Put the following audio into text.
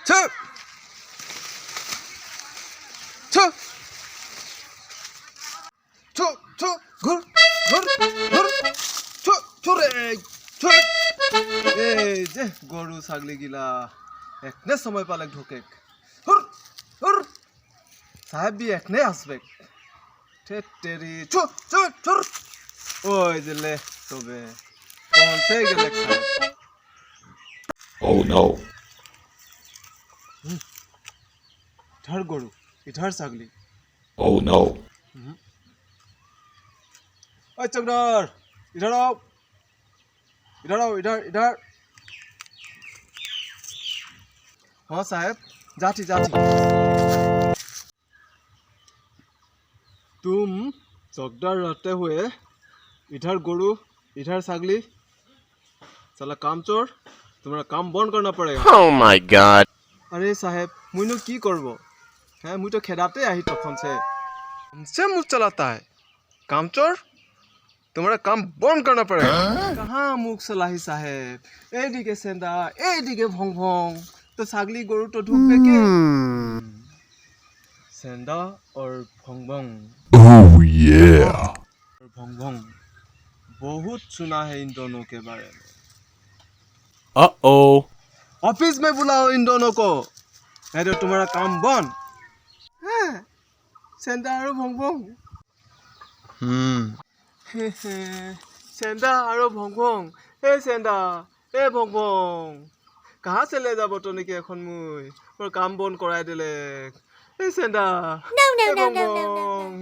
Chơ. Chơ. Chơ, chơ, ঘুর, ঘুর, ঘুর। চো, চোরে, চোরে। এই যে গরু ছাগলি গিলা একনে সময় পালে ঢোকে হুর হুর সাহেব বি একনে আসবে তেরি চো চো চোর ওই যে লে তবে পৌঁছে গেলে সাহেব Oh no. इधर गरु इधर ছাগলি Oh no. ओए चौधर इधर आओ इधर आओ इधर हाँ साहब जाती जाती तुम चौकदार रहते हुए इधर गरु इधर ছাগলি साला काम चोर तुम्हारा काम बंद करना पड़ेगा Oh my god. अरे साहब मुझे की करबो है मुझे तो खेदाते आई तखन से हमसे मुँह चलाता है काम चोर तुम्हारा काम बंद करना पड़ेगा कहाँ मुख सलाही साहेब ए दिके सेंदा ए दिके भोंग भोंग तो ছাগলি गरु तो ढूंढ के सेंदा और भोंग भोंग Oh yeah. और भोंग भोंग बहुत सुना है इन दोनों के बारे में Uh-oh. ऑफिस में बुलाओ इन दोनों को नहीं तो तुम्हारा काम बंद है सेंदा और भोंग भोंग सेंदा और भोंग भोंग ए सेंदा ए भोंग भोंग कहाँ से ले जाबो तो निके এখন মুই মোর কাম বন করাই দিলে এই সেন্ডা No, no, এ no, ভং no, no, no, no. ভং।